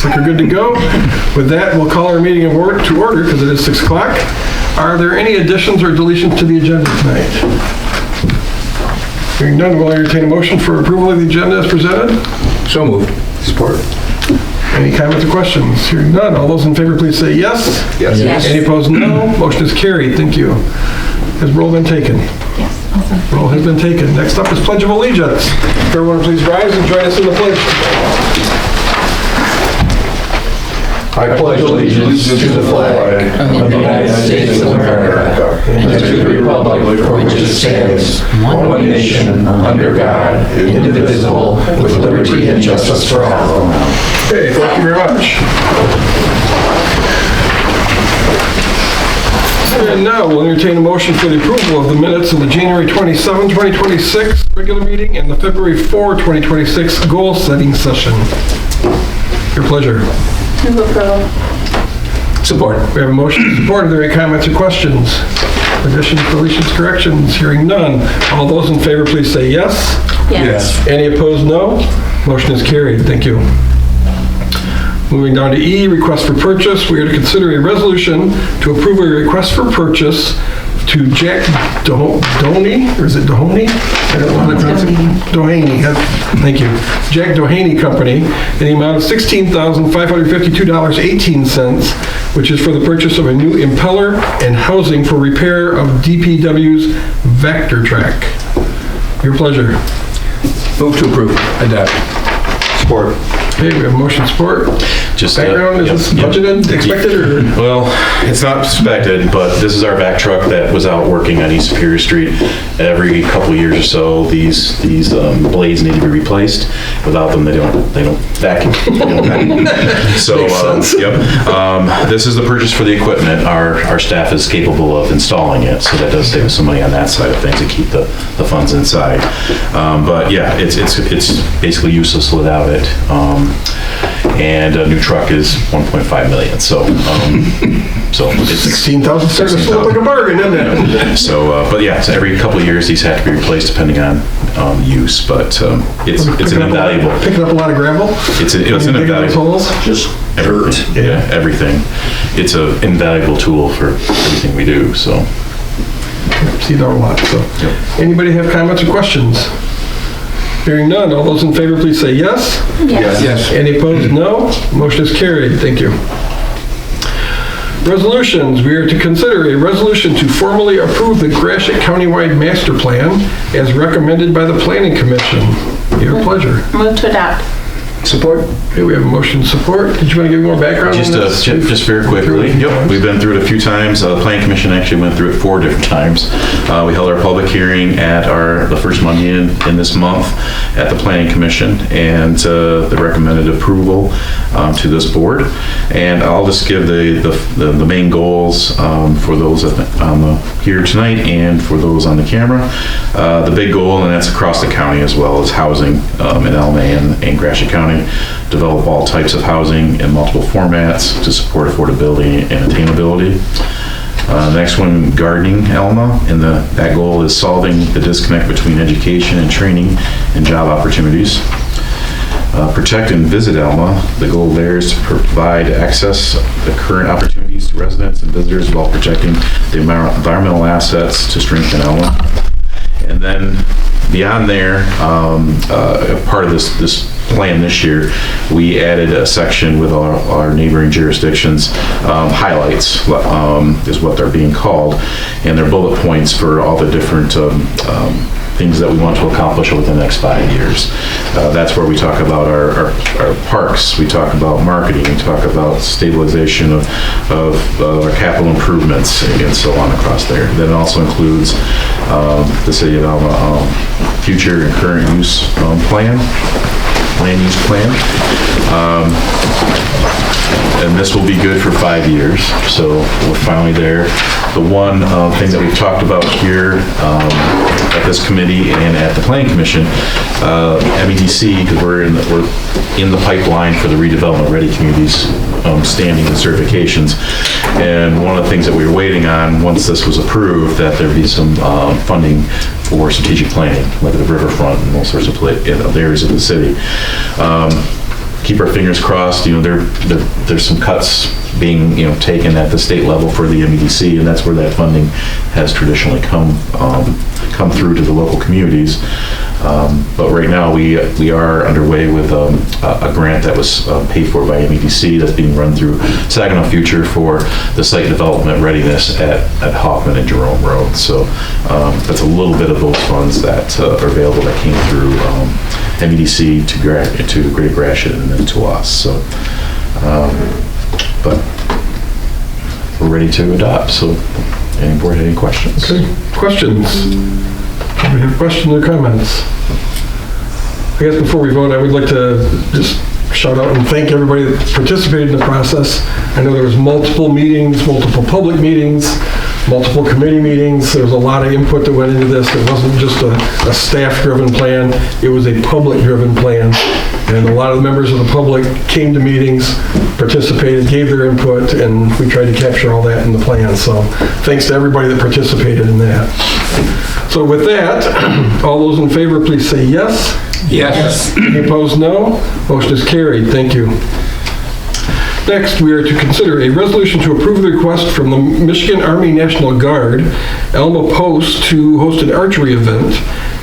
Looks like we're good to go. With that, we'll call our meeting to order because it is 6 o'clock. Are there any additions or deletions to the agenda tonight? Hearing none, we'll entertain a motion for approval of the agenda as presented. So moved. Support. Any comments or questions? Hearing none, all those in favor please say yes. Yes. Any opposed, no. Motion is carried. Thank you. Has roll been taken? Yes, awesome. Roll has been taken. Next up is Pledge of Allegiance. Everyone please rise and join us in the pledge. I pledge allegiance to the flag of the United States of America and to the republic for which it stands, one nation, under God, indivisible, with liberty and justice for all. Okay, thank you very much. And now we'll entertain a motion for the approval of the minutes of the January 27, 2026 regular meeting and the February 4, 2026 goal setting session. Your pleasure. Move approval. Support. We have a motion and support. Are there any comments or questions? Additions, deletions, corrections? Hearing none. All those in favor, please say yes. Yes. Any opposed, no. Motion is carried. Thank you. Moving down to E, request for purchase. We are to consider a resolution to approve a request for purchase to Jack Doheny, or is it Doheny? I don't know how to pronounce it. Doheny. Thank you. Jack Doheny Company in the amount of $16,552.18, which is for the purchase of a new impeller and housing for repair of DPW's Vector Track. Your pleasure. Move to approve. Adopt. Support. Okay, we have motion support. Just Background, is this budgeted, expected, or? Well, it's not expected, but this is our vac truck that was out working on East Superior Street. Every couple of years or so, these blades need to be replaced. Without them, they don't vacuum. So, this is the purchase for the equipment. Our staff is capable of installing it, so that does save us some money on that side of things to keep the funds inside. But yeah, it's basically useless without it. And a new truck is 1.5 million. So it's 16,000 starting to look like a bargain, isn't it? So, but yeah, so every couple of years these have to be replaced depending on use. But it's an invaluable. Picking up a lot of gravel. It's an invaluable. Just Everything. Yeah, everything. It's an invaluable tool for everything we do. So. See that a lot. So, anybody have comments or questions? Hearing none, all those in favor, please say yes. Yes. Any opposed, no. Motion is carried. Thank you. Resolutions. We are to consider a resolution to formally approve the Gratiot Countywide Master Plan as recommended by the Planning Commission. Your pleasure. Move to adopt. Support. Okay, we have a motion support. Did you want to give more background on this? Just very quickly. Yep, we've been through it a few times. The Planning Commission actually went through it 4 different times. We held our public hearing at the first Monday in this month at the Planning Commission, and the recommended approval to this board. And I'll just give the main goals for those here tonight and for those on the camera. The big goal, and that's across the county as well, is housing in Elma and Gratiot County. Develop all types of housing in multiple formats to support affordability and attainability. Next one, gardening Elma, and that goal is solving the disconnect between education and training and job opportunities. Protect and visit Elma. The goal there is to provide access the current opportunities to residents and visitors while protecting the environmental assets to strengthen Elma. And then beyond there, part of this plan this year, we added a section with our neighboring jurisdictions, highlights is what they're being called, and they're bullet points for all the different things that we want to accomplish over the next 5 years. That's where we talk about our parks, we talk about marketing, we talk about stabilization of our capital improvements and so on across there. That also includes the City of Elma future and current use land use plan. And this will be good for 5 years, so we're finally there. The one thing that we've talked about here at this committee and at the Planning Commission, MEDC, because we're in the pipeline for the redevelopment ready communities standing and certifications, and one of the things that we were waiting on once this was approved, that there'd be some funding for strategic planning, like the riverfront and all sorts of areas of the city. keep our fingers crossed. There's some cuts being, taken at the state level for the MEDC, and that's where that funding has traditionally come through to the local communities. But right now, we are underway with a grant that was paid for by MEDC that's being run through Saginaw Future for the site development readiness at Hoffman and Jerome Road. So that's a little bit of those funds that are available that came through MEDC to Greater Gratiot and then to us. So, but we're ready to adopt. So, any board have any questions? Okay, questions? Do we have questions or comments? I guess before we vote, I would like to just shout out and thank everybody that participated in the process. I know there was multiple meetings, multiple public meetings, multiple committee meetings. There was a lot of input that went into this. It wasn't just a staff-driven plan. It was a public-driven plan. And a lot of the members of the public came to meetings, participated, gave their input, and we tried to capture all that in the plan. So thanks to everybody that participated in that. So with that, all those in favor, please say yes. Yes. Any opposed, no. Motion is carried. Thank you. Next, we are to consider a resolution to approve the request from the Michigan Army National Guard, Alma Post, to host an archery event,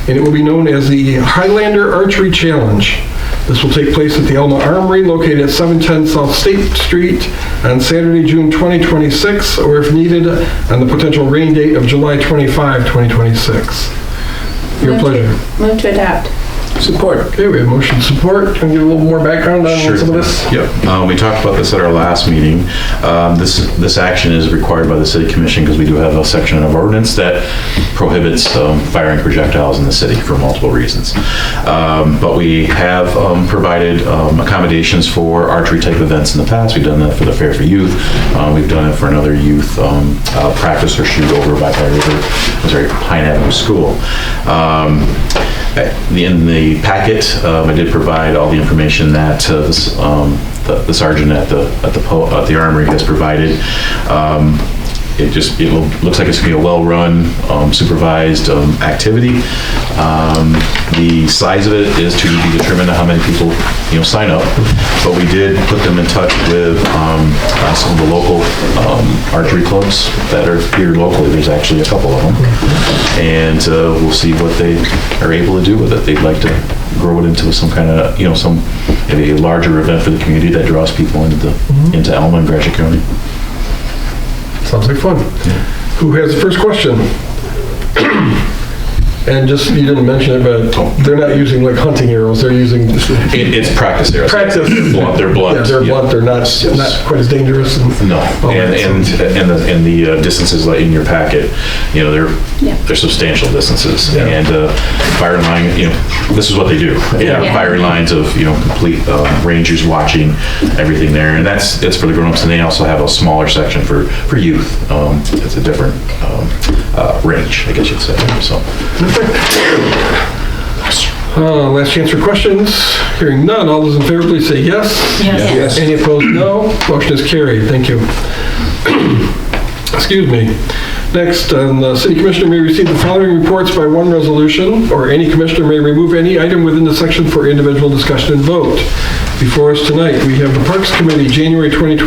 and it will be known as the Highlander Archery Challenge. This will take place at the Alma Armory, located at 710 South State Street, on Saturday, June 2026, or if needed, on the potential rain date of July 25, 2026. Your pleasure. Move to adopt. Support. Okay, we have motion support. Can you give a little more background on Sure. some of this? Yep. We talked about this at our last meeting. This action is required by the City Commission because we do have a section of ordinance that prohibits firing projectiles in the city for multiple reasons. But we have provided accommodations for archery type events in the past. We've done that for the Fair for Youth. We've done it for another youth practice or shoot over by Pine Avenue School. In the packet, I did provide all the information that the sergeant at the Armory has provided. Looks like it's going to be a well-run, supervised activity. The size of it is to be determined how many people sign up, but we did put them in touch with some of the local archery clubs that are here locally. There's actually a couple of them, and we'll see what they are able to do with it. They'd like to grow it into some kind of maybe a larger event for the community that draws people into Alma and Gratiot County. Sounds like fun. Who has the first question? And just, you didn't mention it, but they're not using like hunting arrows, they're using... It's practice arrows. Practice. They're blunt. Yeah, they're blunt, they're not quite as dangerous. No, and the distances like in your packet, they're substantial distances. Yeah. And firing line, this is what they do. Yeah. Firing lines of, complete rangers watching everything there. And it's for the grown-ups, and they also have a smaller section for youth. It's a different range, I guess you'd say, so. Last chance for questions. Hearing none, all those in favor, please say yes. Yes. Any opposed, no. Motion is carried. Thank you. Excuse me. Next, the city commissioner may receive the following reports by one resolution, or any commissioner may remove any item within the section for individual discussion and vote. Before us tonight, we have the Parks Committee, January 26,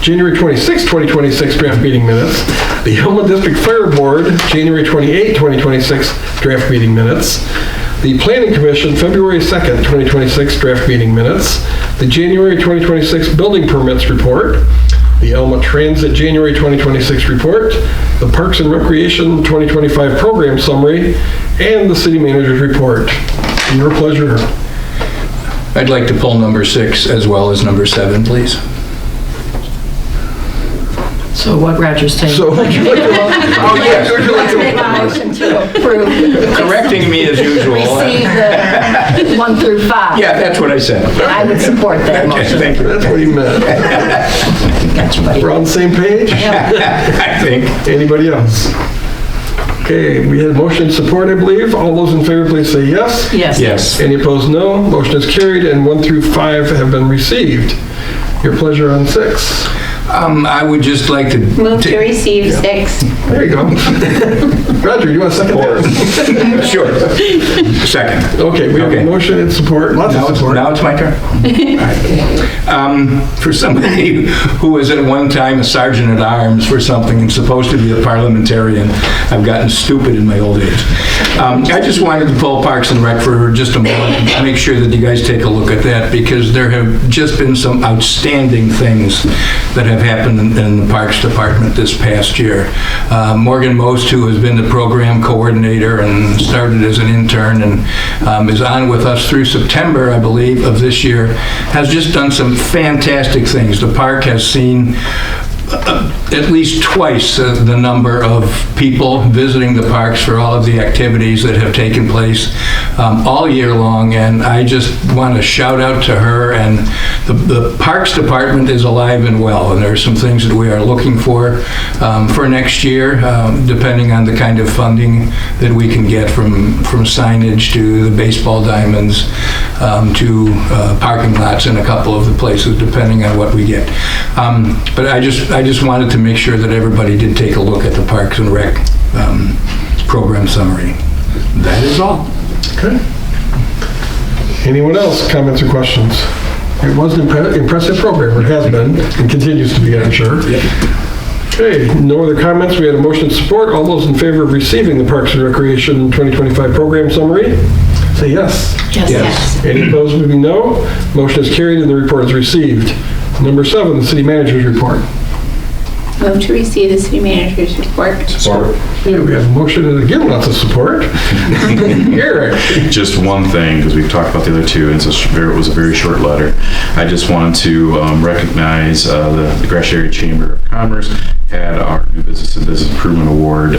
2026 draft meeting minutes. The Alma District Fire Board, January 28, 2026 draft meeting minutes. The Planning Commission, February 2nd, 2026 draft meeting minutes. The January 2026 Building Permits Report. The Alma Transit January 2026 report. The Parks and Recreation 2025 Program Summary. And the City Manager's Report. Your pleasure. I'd like to pull number 6 as well as number 7, please. So what Roger's saying. So would you like to... Oh, yes. Would you like to... Make a motion to approve. Correcting me as usual. Receive the 1 through 5. Yeah, that's what I said. I would support that Okay, motion. thank you. That's what he meant. Gotcha, buddy. We're on the same page? I think. Anybody else? Okay, we had a motion and support, I believe. All those in favor, please say yes. Yes. Yes. Any opposed, no. Motion is carried, and 1 through 5 have been received. Your pleasure on 6. I would just like to... Move to receive 6. There you go. Roger, you want a second that? Sure. Second. Okay, we have a Okay. motion and support, lots of support. Now it's my turn. For somebody who was at one time a sergeant at arms for something and supposed to be a parliamentarian, I've gotten stupid in my old age. I just wanted to pull Parks and Rec for just a moment and make sure that you guys take a look at that, because there have just been some outstanding things that have happened in the Parks Department this past year. Morgan Most, who has been the program coordinator and started as an intern and is on with us through September, I believe, of this year, has just done some fantastic things. The park has seen at least twice the number of people visiting the parks for all of the activities that have taken place all year long, and I just want to shout out to her. And the Parks Department is alive and well, and there are some things that we are looking for next year, depending on the kind of funding that we can get from signage to the baseball diamonds to parking lots in a couple of the places, depending on what we get. But I just wanted to make sure that everybody did take a look at the Parks and Rec program summary. That is all. Okay. Anyone else, comments or questions? It was an impressive program, or it has been, and continues to be, I'm sure. Okay, no other comments, we had a motion to support. All those in favor of receiving the Parks and Recreation 2025 program summary, say yes. Yes. Any opposed, would be no. Motion is carried and the report is received. Number 7, the city manager's report. Move to receive the city manager's report. Support. Okay, we have a motion and again, lots of support. Eric. Just one thing, because we've talked about the other two, and it was a very short letter. I just wanted to recognize the Gratiot Area Chamber of Commerce had our New Business and Business Improvement Award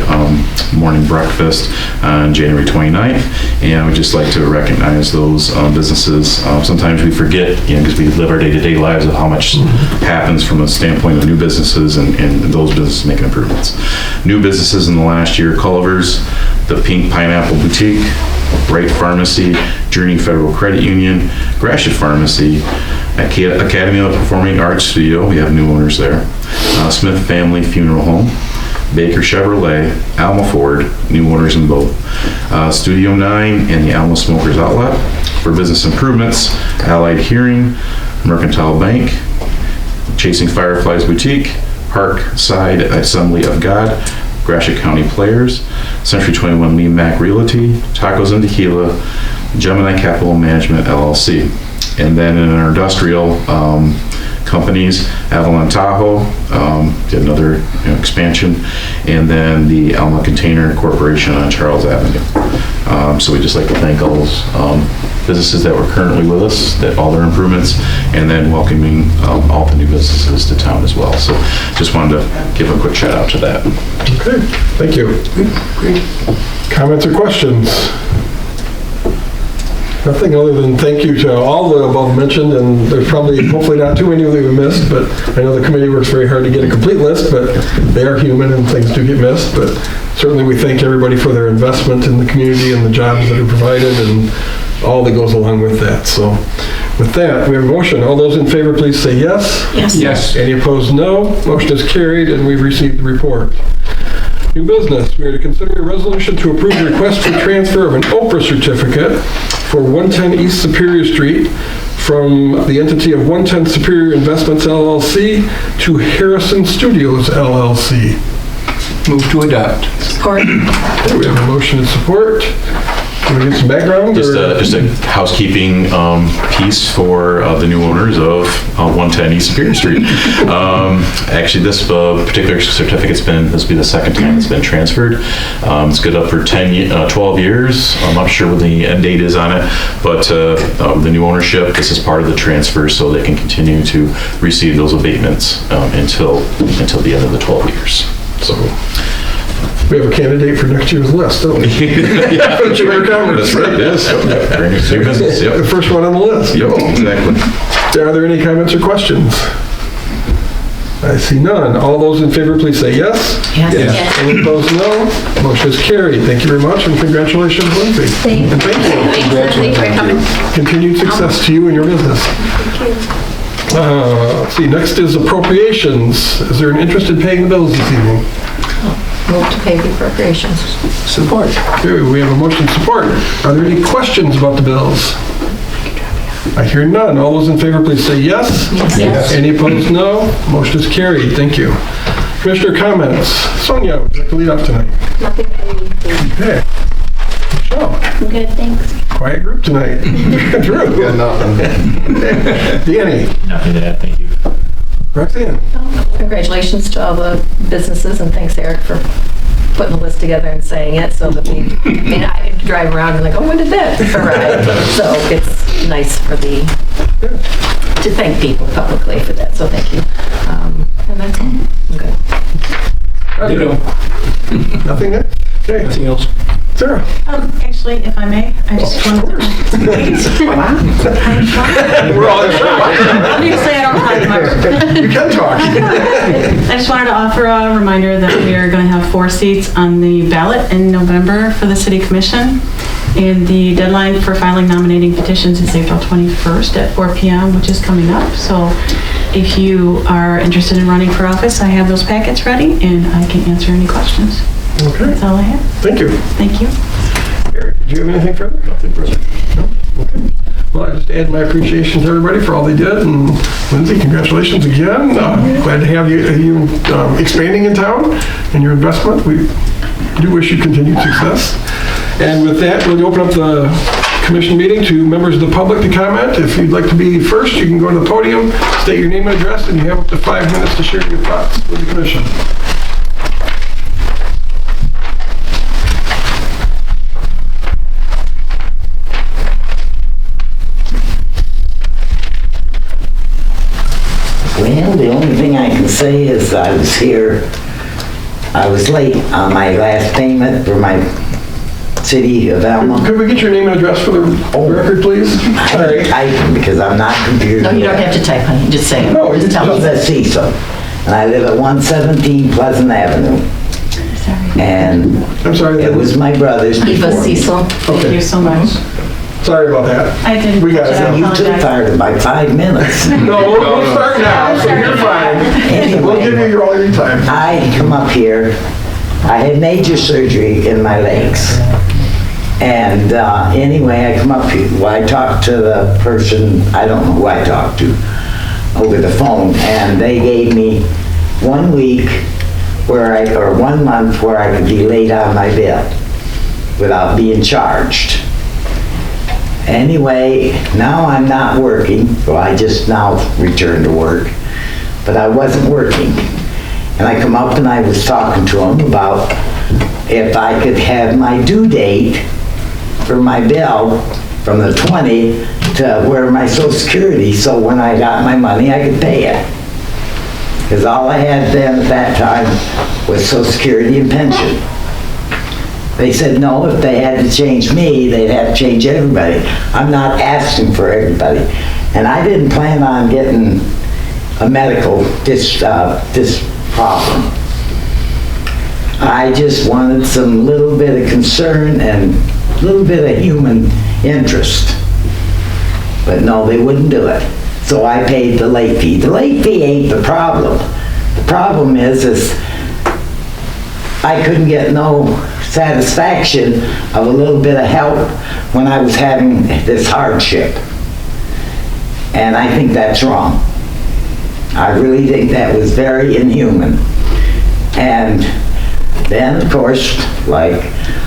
morning breakfast on January 29th, and I would just like to recognize those businesses. Sometimes we forget, because we live our day-to-day lives, of how much happens from a standpoint of new businesses and those businesses making improvements. New businesses in the last year: Culver's, the Pink Pineapple Boutique, Wright Pharmacy, Journey Federal Credit Union, Gratiot Pharmacy, Academy of Performing Arts Studio, we have new owners there, Smith Family Funeral Home, Baker Chevrolet, Alma Ford, new owners in both, Studio 9 and the Alma Smokers Outlet. For business improvements, Allied Hearing, Mercantile Bank, Chasing Fireflies Boutique, Parkside Assembly of God, Gratiot County Players, Century 21 Lee Mack Realty, Tacos and Tequila, Gemini Capital Management LLC. And then in our industrial companies, Avalon Tahoe, did another expansion, and then the Alma Container Corporation on Charles Avenue. So we'd just like to thank all those businesses that were currently with us, that all their improvements, and then welcoming all the new businesses to town as well. So just wanted to give a quick shout out to that. Okay, thank you. Comments or questions? Nothing other than thank you to all the above mentioned, and there's probably, hopefully not too many that we missed, but I know the committee works very hard to get a complete list, but they are human and things do get missed. But certainly we thank everybody for their investment in the community and the jobs that are provided and all that goes along with that. So with that, we have a motion. All those in favor, please say yes. Yes. Any opposed, no. Motion is carried and we've received the report. New business, we are to consider a resolution to approve the request for transfer of an Oprah certificate for 110 East Superior Street from the entity of 110 Superior Investments LLC to Harrison Studios LLC. Move to adopt. Support. Okay, we have a motion and support. Can we get some background? Just a housekeeping piece for the new owners of 110 East Superior Street. Actually, this particular certificate's this will be the second time it's been transferred. It's good up for 12 years. I'm not sure what the end date is on it, but the new ownership, this is part of the transfer, so they can continue to receive those abatements until the end of the 12 years. So. We have a candidate for next year's list, don't we? Yeah, For Chamber of Commerce. That's right, yes. New business, The yep. first one on the list. Yep, exactly. Are there any comments or questions? I see none. All those in favor, please say yes. Yes. Any opposed, no. Motion is carried. Thank you very much, and congratulations, Lindsay. Thank you. And thank you. Thanks for coming. Continued success to you and your business. Thank you. Let's see, next is appropriations. Is there an interest in paying the bills this evening? Move to pay the appropriations. Support. Okay, we have a motion support. Are there any questions about the bills? I hear none. All those in favor, please say yes. Yes. Any opposed, no. Motion is carried. Thank you. Commissioner comments. Sonia, would you like to lead off tonight? Nothing for me, please. Okay. Michelle, I'm good, thanks. quiet group tonight. Drew. Got nothing. Danny. Nothing to add, thank you. Roxanne. Congratulations to all the businesses, and thanks, Eric, for putting the list together and saying it, so that I can drive around and like, oh, when did that arrive? So it's nice for to thank people publicly for that, so thank you. And that's all. I'm good. Nothing there? Okay. Anything else? Sarah. Actually, if I may, I just wanted to... We're all in shock. Obviously, I don't talk much. You can talk. I just wanted to offer a reminder that we are going to have 4 seats on the ballot in November for the City Commission. And the deadline for filing nominating petitions is April 21st at 4 p.m., which is coming up. So if you are interested in running for office, I have those packets ready and I can answer any questions. Okay. That's all I have. Thank you. Thank you. Eric, did you have anything further? Nothing further. No? Okay. Well, I just add my appreciation to everybody for all they did, and Lindsay, congratulations again. Glad to have you expanding in town and your investment. We do wish you continued success. And with that, we'll open up the commission meeting to members of the public to comment. If you'd like to be first, you can go to the podium, state your name and address, and you have up to 5 minutes to share your thoughts with the commission. Well, the only thing I can say is I was late on my last payment for my City of Alma. Could we get your name and address for the record, please? Sorry. Because I'm not computer. No, you don't have to type, honey, just say it. No, Just tell I us. live at Cecil, and I live at 117 Pleasant Avenue. And I'm sorry. it was my brother's Eva before me. Cecil. Thank you so much. Sorry about that. I didn't... We got it. I You took apologize. part of my 5 minutes. No, we'll start now, so you're fine. We'll give you all your time. I come up here, I had major surgery in my legs. And anyway, I come up here, well, I talked to the person, I don't know who I talked to, over the phone, and they gave me 1 week or 1 month where I could be laid on my bed without being charged. Anyway, now I'm not working, well, I just now returned to work, but I wasn't working. And I come up and I was talking to him about if I could have my due date for my bill from the 20 to where my Social Security, so when I got my money, I could pay it. Because all I had then at that time was Social Security and pension. They said, no, if they had to change me, they'd have to change everybody. I'm not asking for everybody. And I didn't plan on getting a medical, this problem. I just wanted some little bit of concern and a little bit of human interest. But no, they wouldn't do it. So I paid the late fee. The late fee ain't the problem. The problem is I couldn't get no satisfaction of a little bit of help when I was having this hardship. And I think that's wrong. I really think that was very inhuman. And then, of course, like,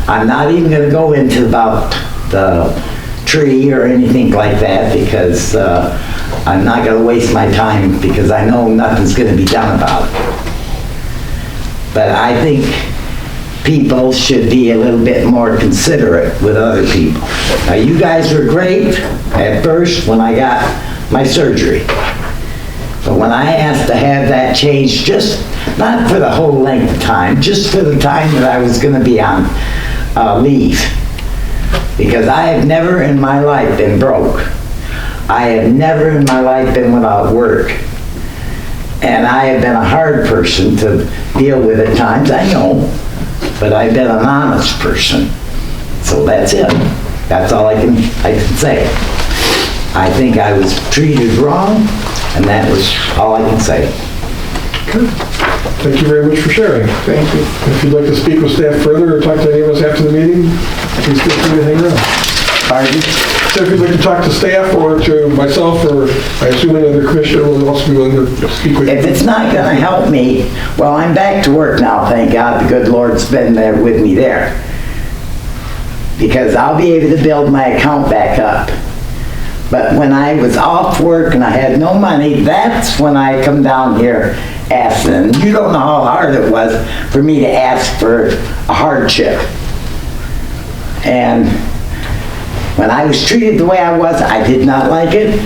I'm not even gonna go into about the tree or anything like that because I'm not gonna waste my time because I know nothing's gonna be done about it. But I think people should be a little bit more considerate with other people. Now, you guys were great at first when I got my surgery. But when I asked to have that changed, just not for the whole length of time, just for the time that I was gonna be on leave. Because I have never in my life been broke. I have never in my life been without work. And I have been a hard person to deal with at times, I know. But I've been an honest person. So that's it. That's all I can say. I think I was treated wrong. And that was all I can say. Thank you very much for sharing. Thank you. If you'd like to speak with staff further or talk to any of us after the meeting, please feel free to hang around. Pardon? So if you'd like to talk to staff or to myself, or I assume any other commissioner will also be willing to speak with you. If it's not gonna help me, well, I'm back to work now, thank God. The good Lord's been there with me there. Because I'll be able to build my account back up. But when I was off work and I had no money, that's when I come down here asking. And you don't know how hard it was for me to ask for a hardship. And when I was treated the way I was, I did not like it.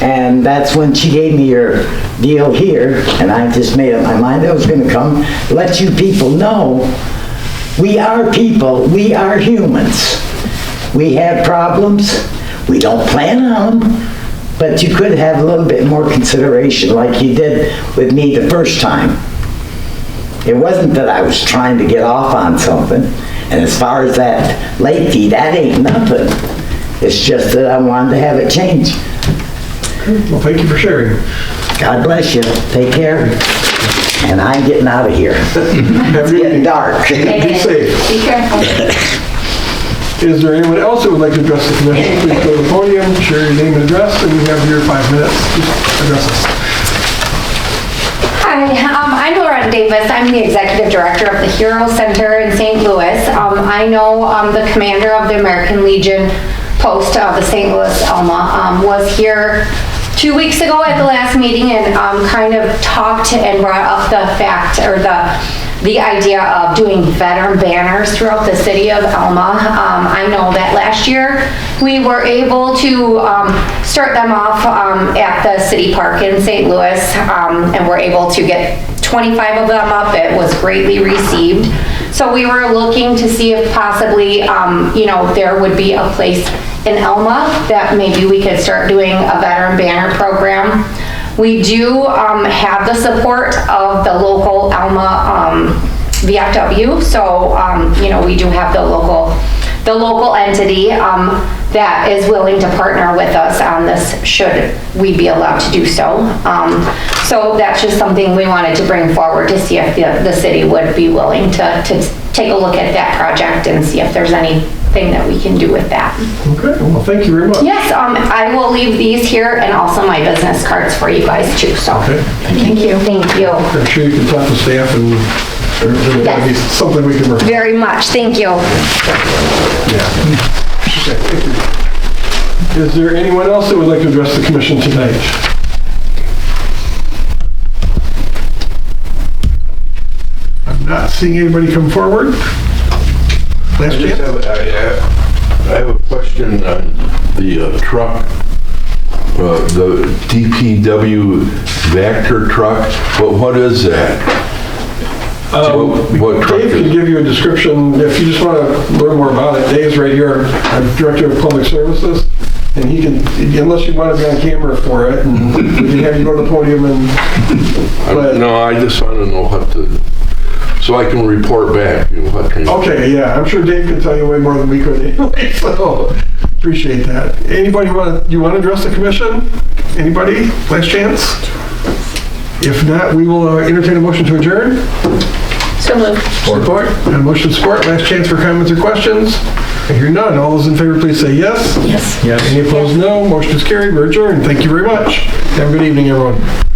And that's when she gave me your deal here, and I just made up my mind I was gonna come, let you people know, we are people, we are humans. We have problems, we don't plan on them, but you could have a little bit more consideration like you did with me the first time. It wasn't that I was trying to get off on something, and as far as that late fee, that ain't nothing. It's just that I wanted to have it changed. Well, thank you for sharing. God bless you. Take care. And I'm getting out of here. Have a It's good getting evening. dark. Be safe. Be careful. Is there anyone else that would like to address the commission? Please go to the podium, share your name and address, and you have your 5 minutes. Just address us. Hi, I'm Loretta Davis. I'm the Executive Director of the Hero Center in St. Louis. I know the commander of the American Legion post of the St. Louis Alma was here 2 weeks ago at the last meeting and kind of talked and brought up the fact, or the idea of doing veteran banners throughout the city of Alma. I know that last year we were able to start them off at the city park in St. Louis, and we're able to get 25 of them up. It was greatly received. So we were looking to see if possibly, there would be a place in Alma that maybe we could start doing a veteran banner program. We do have the support of the local Alma VFW, so we do have the local entity that is willing to partner with us on this should we be allowed to do so. So that's just something we wanted to bring forward to see if the city would be willing to take a look at that project and see if there's anything that we can do with that. Okay, well, thank you very much. Yes, I will leave these here and also my business cards for you guys too, so. Okay. Thank you. Thank you. I'm sure you can talk to staff and there's gotta be something we can work on. Very much, thank you. Yeah. Okay, thank you. Is there anyone else that would like to address the commission tonight? I'm not seeing anybody come forward. Last chance? I have a question on the truck, the DPW Vector truck. What is that? What truck Dave is can it? give you a description, if you just want to learn more about it. Dave's right here, I'm Director of Public Services, and he can, unless you want to be on camera for it, and we can have you go to the podium and, but, No, I just want to know what so I can report back, what kind of... okay, yeah, I'm sure Dave can tell you way more than we could anyway, so, appreciate that. Anybody you want to address the commission? Anybody? Last chance? If not, we will entertain a motion to adjourn. So moved. Support. And motion support. Last chance for comments or questions. I hear none. All those in favor, please say yes. Yes. Yes. Any opposed, no. Motion is carried. We're adjourned. Thank you very much. Have a good evening, everyone.